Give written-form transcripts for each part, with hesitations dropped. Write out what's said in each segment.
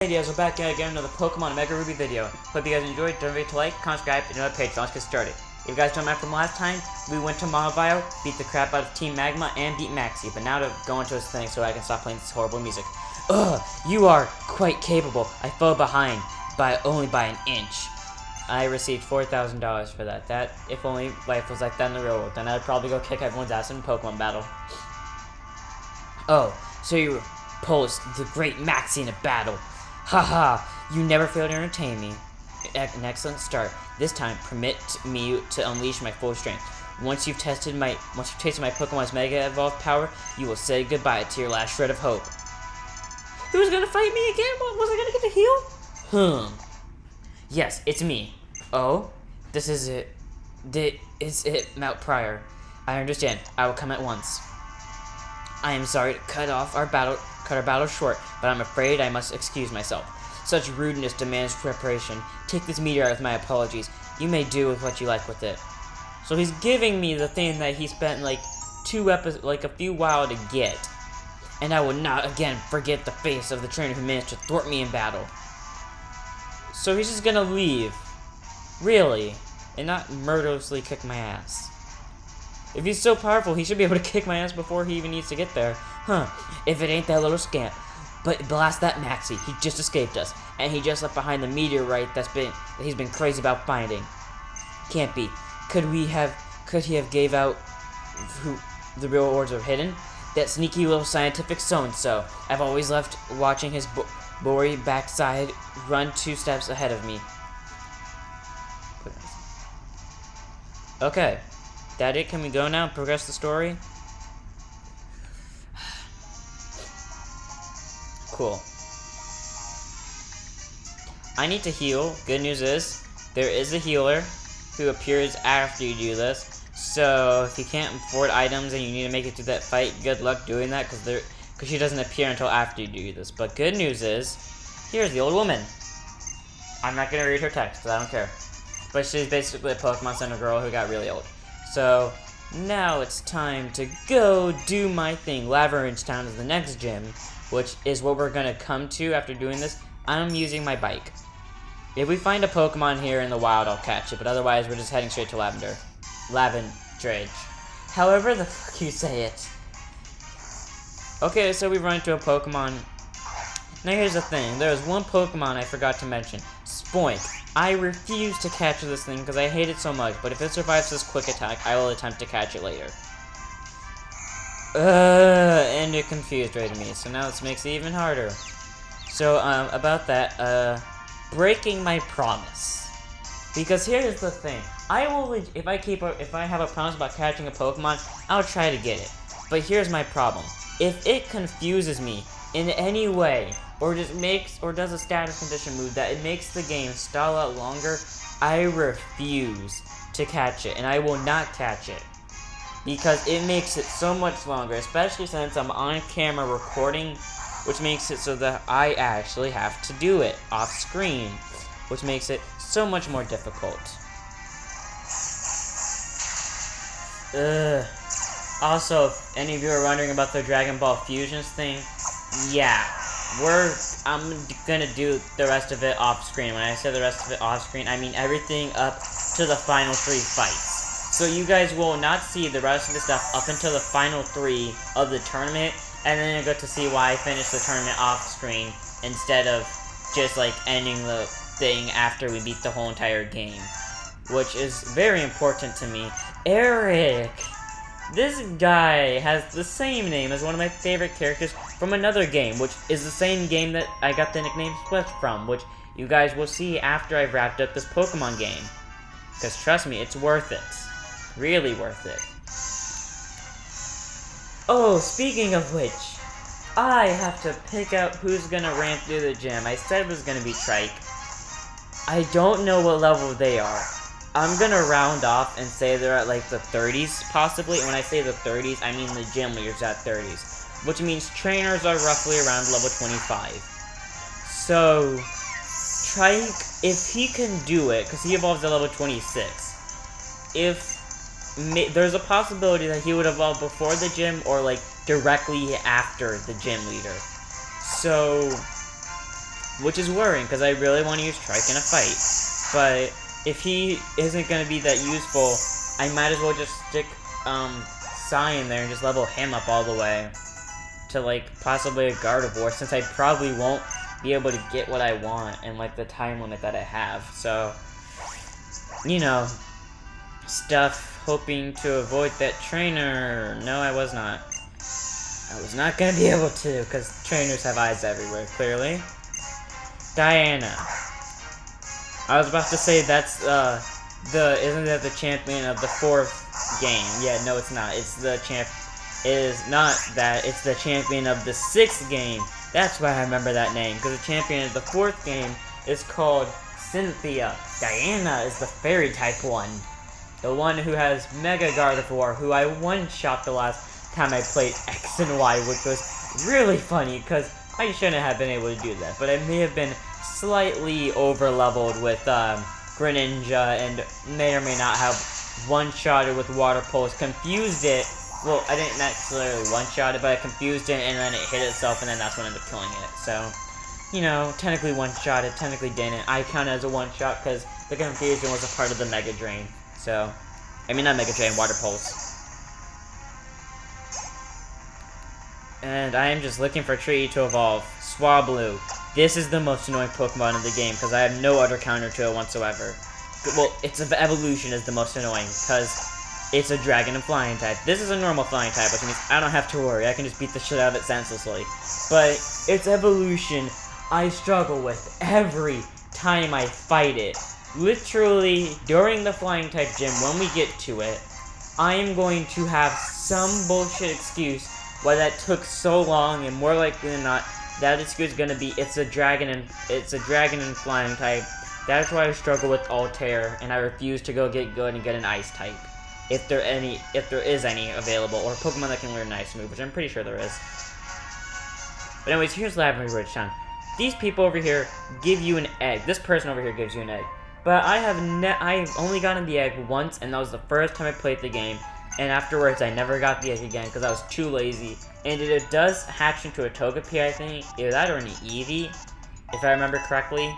Hey guys, we're back again with another Pokemon Mega Ruby video. Hope you guys enjoyed. Don't forget to like, comment, subscribe, and another page. So let's get started. If you guys don't remember from last time, we went to Mahavio, beat the crap out of Team Magma, and beat Maxie. But now to go into his thing so I can stop playing this horrible music. Ugh, you are quite capable. I fell behind only by an inch. I received $4,000 for that. If only life was like that in the real world, then I'd probably go kick everyone's ass in Pokemon battle. Oh, so you repulsed the great Maxie in a battle. Haha, you never fail to entertain me. An excellent start. This time, permit me to unleash my full strength. Once you've tasted my Pokemon's Mega Evolved power, you will say goodbye to your last shred of hope. He was gonna fight me again? Was I gonna get the heal? Yes, it's me. Oh, this is it. Is it, Mount Prior? I understand. I will come at once. I am sorry to cut our battle short, but I'm afraid I must excuse myself. Such rudeness demands preparation. Take this meteor with my apologies. You may do with what you like with it. So he's giving me the thing that he spent like a few while to get. And I will not again forget the face of the trainer who managed to thwart me in battle. So he's just gonna leave. Really? And not murderously kick my ass. If he's so powerful, he should be able to kick my ass before he even needs to get there. Huh, if it ain't that little scamp. But blast that Maxie, he just escaped us. And he just left behind the meteorite that he's been crazy about finding. Can't be. Could he have gave out who the real rewards are hidden? That sneaky little scientific so-and-so. I've always left watching his bory backside run 2 steps ahead of me. Okay. That it? Can we go now and progress the story? Cool. I need to heal. Good news is, there is a healer who appears after you do this. So, if you can't afford items and you need to make it through that fight, good luck doing that, because she doesn't appear until after you do this. But good news is, here's the old woman. I'm not going to read her text, because I don't care. But she's basically a Pokemon Center girl who got really old. So, now it's time to go do my thing. Lavaringe Town is the next gym, which is what we're going to come to after doing this. I'm using my bike. If we find a Pokemon here in the wild, I'll catch it, but otherwise we're just heading straight to Lavendrage. However the fuck you say it. Okay, so we run into a Pokemon. Now here's the thing. There's one Pokemon I forgot to mention. Spoink. I refuse to catch this thing because I hate it so much, but if it survives this quick attack, I will attempt to catch it later. And it confused rated me, so now this makes it even harder. So, about that, breaking my promise. Because here's the thing. If I have a promise about catching a Pokemon, I'll try to get it. But here's my problem. If it confuses me in any way, or does a status condition move that it makes the game stall out longer, I refuse to catch it, and I will not catch it. Because it makes it so much longer, especially since I'm on camera recording, which makes it so that I actually have to do it off screen, which makes it so much more difficult. Also, if any of you are wondering about the Dragon Ball Fusions thing, yeah. I'm gonna do the rest of it off screen. When I say the rest of it off screen, I mean everything up to the final 3 fights. So you guys will not see the rest of the stuff up until the final 3 of the tournament, and then you'll get to see why I finished the tournament off screen instead of just like ending the thing after we beat the whole entire game. Which is very important to me. Eric! This guy has the same name as one of my favorite characters from another game, which is the same game that I got the nickname Swift from, which you guys will see after I've wrapped up this Pokemon game. Because trust me, it's worth it. Really worth it. Oh, speaking of which, I have to pick out who's gonna ramp through the gym. I said it was gonna be Trike. I don't know what level they are. I'm gonna round off and say they're at like the 30s, possibly. And when I say the 30s, I mean the gym leaders at 30s. Which means trainers are roughly around level 25. So, Trike, if he can do it, because he evolves at level 26, there's a possibility that he would evolve before the gym or like directly after the gym leader. So, which is worrying because I really want to use Trike in a fight. But if he isn't going to be that useful, I might as well just stick Sai in there and just level him up all the way to like possibly a Gardevoir, since I probably won't be able to get what I want in like the time limit that I have. So, you know, stuff, hoping to avoid that trainer. No, I was not. I was not gonna be able to, because trainers have eyes everywhere, clearly. Diana. I was about to say that's isn't that the champion of the 4th game? Yeah, no, it's not. It's the it is not that. It's the champion of the 6th game. That's why I remember that name, because the champion of the 4th game is called Cynthia. Diana is the fairy type one. The one who has Mega Gardevoir, who I one-shot the last time I played X and Y, which was really funny, because I shouldn't have been able to do that. But I may have been slightly over-leveled with Greninja, and may or may not have one-shotted with Water Pulse, confused it. Well, I didn't necessarily one-shot it, but I confused it, and then it hit itself, and then that's when I ended up killing it. So, you know, technically one-shot it, technically didn't. I count it as a one-shot because the confusion was a part of the Mega Drain. So, I mean, not Mega Drain, Water Pulse. And I am just looking for Tree to evolve. Swablu. This is the most annoying Pokemon in the game because I have no other counter to it whatsoever. Well, its evolution is the most annoying because it's a dragon and flying type. This is a normal flying type, which means I don't have to worry. I can just beat the shit out of it senselessly. But its evolution, I struggle with every time I fight it. Literally, during the flying type gym, when we get to it, I am going to have some bullshit excuse why that took so long, and more likely than not, that excuse is gonna be it's a dragon and flying type. That's why I struggle with Altair, and I refuse to go get good and get an ice type. If there is any available, or a Pokemon that can learn an ice move, which I'm pretty sure there is. But anyways, here's Lavender Ridge Town. These people over here give you an egg. This person over here gives you an egg. But I've only gotten the egg once, and that was the first time I played the game. And afterwards, I never got the egg again because I was too lazy. And it does hatch into a Togepi, I think. Either that or an Eevee, if I remember correctly.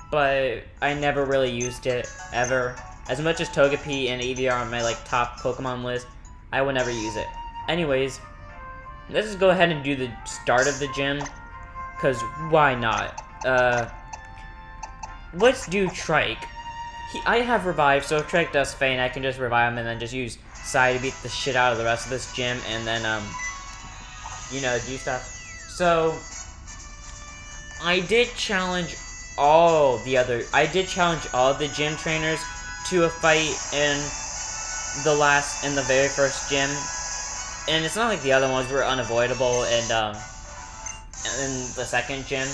But I never really used it, ever. As much as Togepi and Eevee are on my top Pokemon list, I would never use it. Anyways, let's just go ahead and do the start of the gym. Because why not? Let's do Trike. I have Revive, so if Trike does faint, I can just revive him and then just use Sai to beat the shit out of the rest of this gym, and then, you know, do stuff. So, I did challenge all the gym trainers to a fight in the very first gym. And it's not like the other ones were unavoidable, and in the second gym.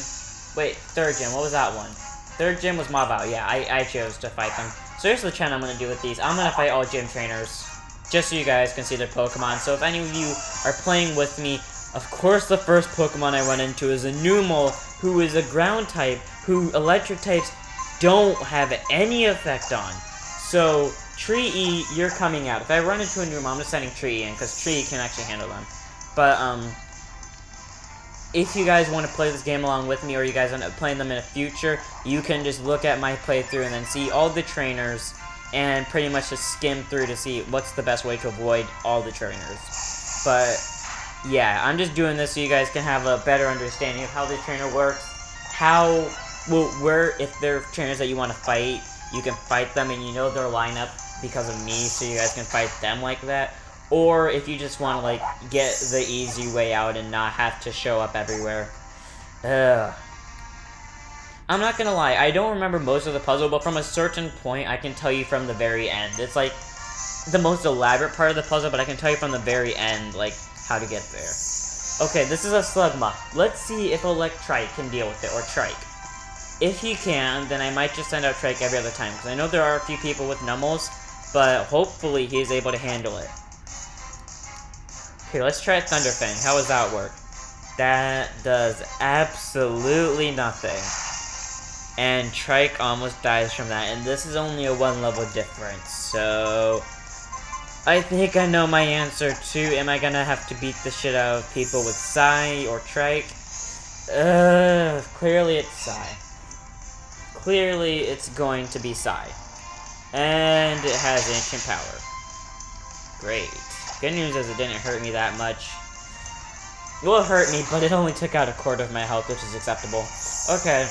Wait, third gym, what was that one? Third gym was Mavile, yeah, I chose to fight them. So here's the challenge I'm going to do with these. I'm going to fight all gym trainers, just so you guys can see their Pokemon. So if any of you are playing with me, of course the first Pokemon I run into is a Numel, who is a ground type, who electric types don't have any effect on. So, Tree-E, you're coming out. If I run into a Numel, I'm just sending Tree in, because Tree can actually handle them. But, if you guys want to play this game along with me, or you guys end up playing them in the future, you can just look at my playthrough and then see all the trainers, and pretty much just skim through to see what's the best way to avoid all the trainers. But, yeah, I'm just doing this so you guys can have a better understanding of how the trainer works, if they're trainers that you want to fight, you can fight them and you know their lineup because of me, so you guys can fight them like that. Or if you just want to, get the easy way out and not have to show up everywhere. Ugh. I'm not gonna lie, I don't remember most of the puzzle, but from a certain point, I can tell you from the very end. It's, the most elaborate part of the puzzle, but I can tell you from the very end, how to get there. Okay, this is a Slugma. Let's see if Electrike can deal with it, or Trike. If he can, then I might just send out Trike every other time, because I know there are a few people with Numels, but hopefully he's able to handle it. Okay, let's try Thunderfang. How does that work? That does absolutely nothing. And Trike almost dies from that, and this is only a 1 level difference, so I think I know my answer too. Am I gonna have to beat the shit out of people with Sai or Trike? Clearly it's Psy. Clearly it's going to be Psy. And it has ancient power. Great. Good news is it didn't hurt me that much. It will hurt me, but it only took out a quarter of my health, which is acceptable. Okay.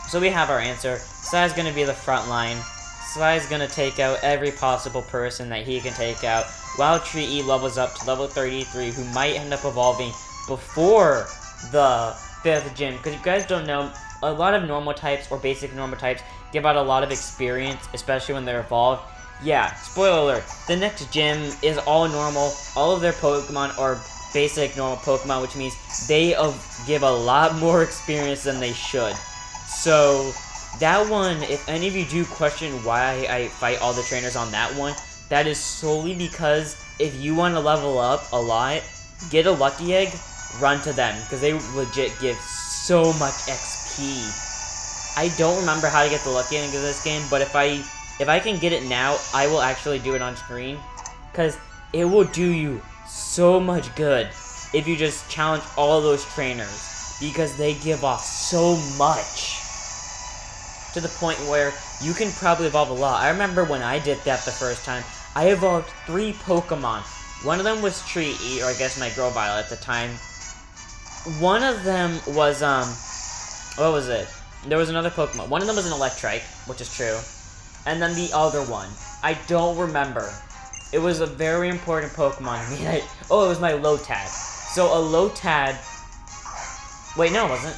So we have our answer. Psy's gonna be the front line. Psy's gonna take out every possible person that he can take out, while Tree E levels up to level 33, who might end up evolving before the 5th gym. Because you guys don't know, a lot of normal types, or basic normal types, give out a lot of experience, especially when they're evolved. Yeah, spoiler alert, the next gym is all normal. All of their Pokemon are basic normal Pokemon, which means they give a lot more experience than they should. So, that one, if any of you do question why I fight all the trainers on that one, that is solely because if you want to level up a lot, get a Lucky Egg, run to them, because they legit give so much XP. I don't remember how to get the Lucky Egg in this game, but if I can get it now, I will actually do it on screen, because it will do you so much good if you just challenge all those trainers, because they give off so much, to the point where you can probably evolve a lot. I remember when I did that the first time, I evolved 3 Pokemon. One of them was Tree E, or I guess my Grovyle at the time. One of them was, what was it? There was another Pokemon. One of them was an Electrike, which is true. And then the other one, I don't remember. It was a very important Pokemon to me. Oh, it was my Lotad. So a Lotad... Wait, no, it wasn't.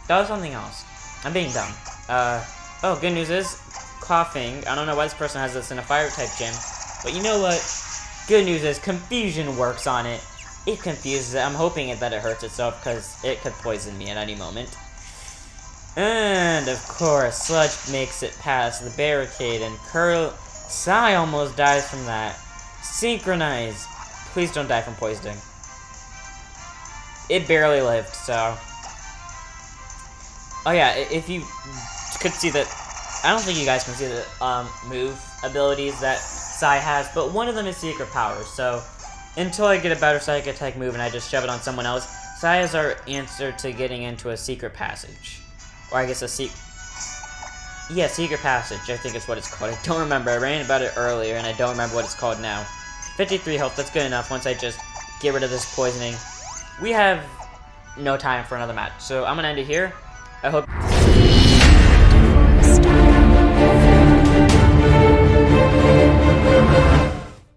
That was something else. I'm being dumb. Oh, good news is, coughing. I don't know why this person has this in a fire-type gym. But you know what? Good news is, confusion works on it. It confuses it. I'm hoping that it hurts itself, because it could poison me at any moment. And, of course, Sludge makes it past the barricade, and Psy almost dies from that. Synchronize. Please don't die from poisoning. It barely lived, so... Oh yeah, if you could see that... I don't think you guys can see the move abilities that Psy has, but one of them is Secret Powers, so... Until I get a better Psychic Attack move and I just shove it on someone else, Psy is our answer to getting into a secret passage. Or I guess a secret passage, I think is what it's called. I don't remember, I ran about it earlier and I don't remember what it's called now. 53 health, that's good enough once I just get rid of this poisoning. We have no time for another match, so I'm gonna end it here. I hope...